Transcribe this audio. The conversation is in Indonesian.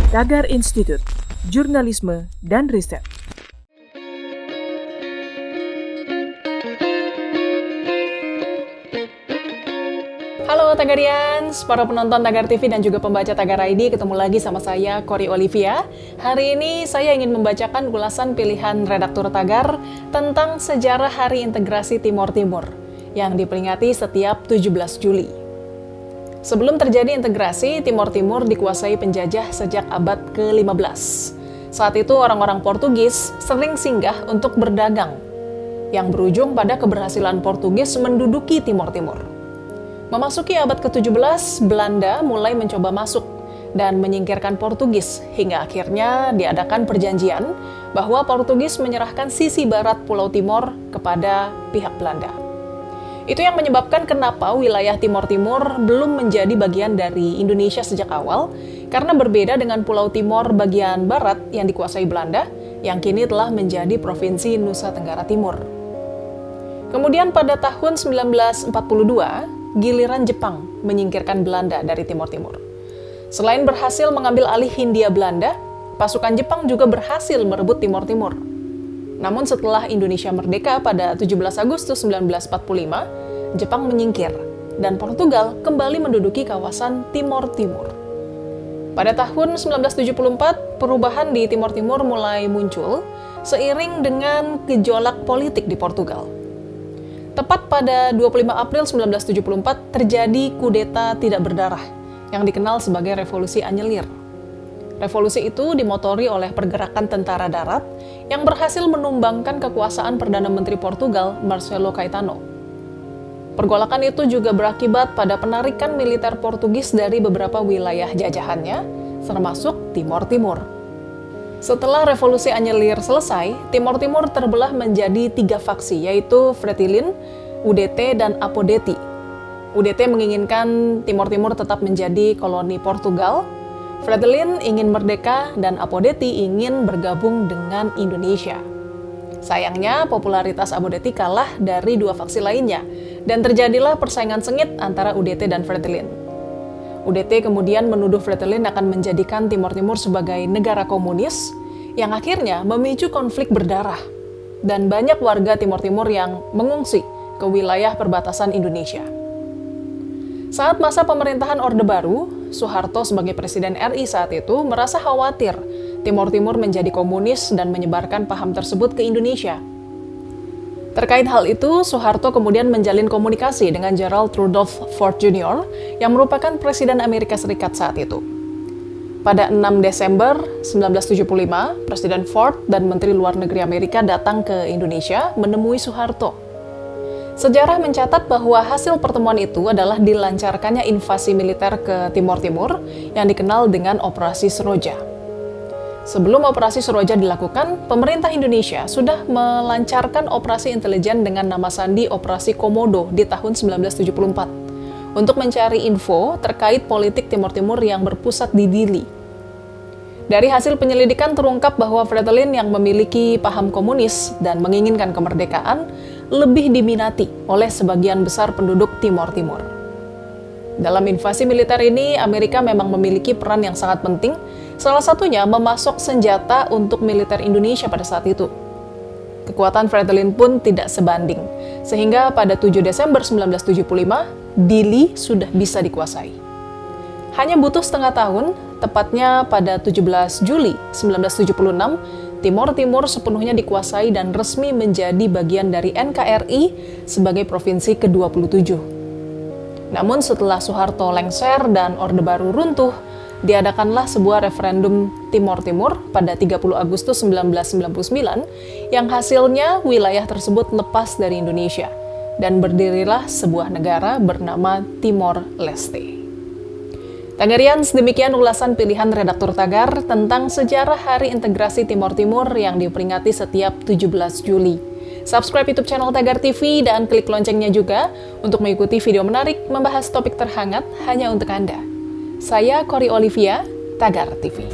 Tagar Institute, Jurnalisme dan Riset. Halo Tagarians, para penonton Tagar TV dan juga pembaca Tagar ID, ketemu lagi sama saya, Cory Olivia. Hari ini saya ingin membacakan ulasan pilihan redaktur Tagar tentang sejarah Hari Integrasi Timor Timur yang diperingati setiap 17 Juli. Sebelum terjadi integrasi, Timor Timur dikuasai penjajah sejak abad ke-15. Saat itu orang-orang Portugis sering singgah untuk berdagang, yang berujung pada keberhasilan Portugis menduduki Timor Timur. Memasuki abad ke-17, Belanda mulai mencoba masuk dan menyingkirkan Portugis, hingga akhirnya diadakan perjanjian bahwa Portugis menyerahkan sisi barat Pulau Timor kepada pihak Belanda. Itu yang menyebabkan kenapa wilayah Timor Timur belum menjadi bagian dari Indonesia sejak awal, karena berbeda dengan Pulau Timor bagian barat yang dikuasai Belanda, yang kini telah menjadi Provinsi Nusa Tenggara Timur. Kemudian pada tahun 1942, giliran Jepang menyingkirkan Belanda dari Timor Timur. Selain berhasil mengambil alih Hindia Belanda, pasukan Jepang juga berhasil merebut Timor Timur. Namun setelah Indonesia merdeka pada 17 Agustus 1945, Jepang menyingkir dan Portugal kembali menduduki kawasan Timor Timur. Pada tahun 1974, perubahan di Timor Timur mulai muncul seiring dengan gejolak politik di Portugal. Tepat pada 25 April 1974 terjadi kudeta tidak berdarah yang dikenal sebagai Revolusi Anyelir. Revolusi itu dimotori oleh pergerakan tentara darat yang berhasil menumbangkan kekuasaan Perdana Menteri Portugal Marcelo Caetano. Pergolakan itu juga berakibat pada penarikan militer Portugis dari beberapa wilayah jajahannya, termasuk Timor Timur. Setelah Revolusi Anyelir selesai, Timor Timur terbelah menjadi 3 faksi, yaitu Fretilin, UDT, dan Apodeti. UDT menginginkan Timor Timur tetap menjadi koloni Portugal, Fretilin ingin merdeka, dan Apodeti ingin bergabung dengan Indonesia. Sayangnya, popularitas Apodeti kalah dari 2 faksi lainnya, dan terjadilah persaingan sengit antara UDT dan Fretilin. UDT kemudian menuduh Fretilin akan menjadikan Timor Timur sebagai negara komunis, yang akhirnya memicu konflik berdarah, dan banyak warga Timor Timur yang mengungsi ke wilayah perbatasan Indonesia. Saat masa pemerintahan Orde Baru, Soeharto sebagai Presiden RI saat itu merasa khawatir Timor Timur menjadi komunis dan menyebarkan paham tersebut ke Indonesia. Terkait hal itu, Soeharto kemudian menjalin komunikasi dengan Gerald Rudolph Ford Jr. yang merupakan Presiden Amerika Serikat saat itu. Pada 6 Desember 1975, Presiden Ford dan Menteri Luar Negeri Amerika datang ke Indonesia menemui Soeharto. Sejarah mencatat bahwa hasil pertemuan itu adalah dilancarkannya invasi militer ke Timor Timur yang dikenal dengan Operasi Seroja. Sebelum Operasi Seroja dilakukan, pemerintah Indonesia sudah melancarkan operasi intelijen dengan nama sandi Operasi Komodo di tahun 1974 untuk mencari info terkait politik Timor Timur yang berpusat di Dili. Dari hasil penyelidikan terungkap bahwa Fretilin yang memiliki paham komunis dan menginginkan kemerdekaan lebih diminati oleh sebagian besar penduduk Timor Timur. Dalam invasi militer ini, Amerika memang memiliki peran yang sangat penting, salah satunya memasok senjata untuk militer Indonesia pada saat itu. Kekuatan Fretilin pun tidak sebanding, sehingga pada 7 Desember 1975, Dili sudah bisa dikuasai. Hanya butuh setengah tahun, tepatnya pada 17 Juli 1976, Timor Timur sepenuhnya dikuasai dan resmi menjadi bagian dari NKRI sebagai provinsi ke-27. Namun setelah Soeharto lengser dan Orde Baru runtuh, diadakanlah sebuah referendum Timor Timur pada 30 Agustus 1999 yang hasilnya wilayah tersebut lepas dari Indonesia dan berdirilah sebuah negara bernama Timor Leste. Tagarians, demikian ulasan pilihan redaktur Tagar tentang sejarah Hari Integrasi Timor Timur yang diperingati setiap 17 Juli. Subscribe YouTube channel Tagar TV dan klik loncengnya juga untuk mengikuti video menarik membahas topik terhangat hanya untuk Anda. Saya Cory Olivia, Tagar TV.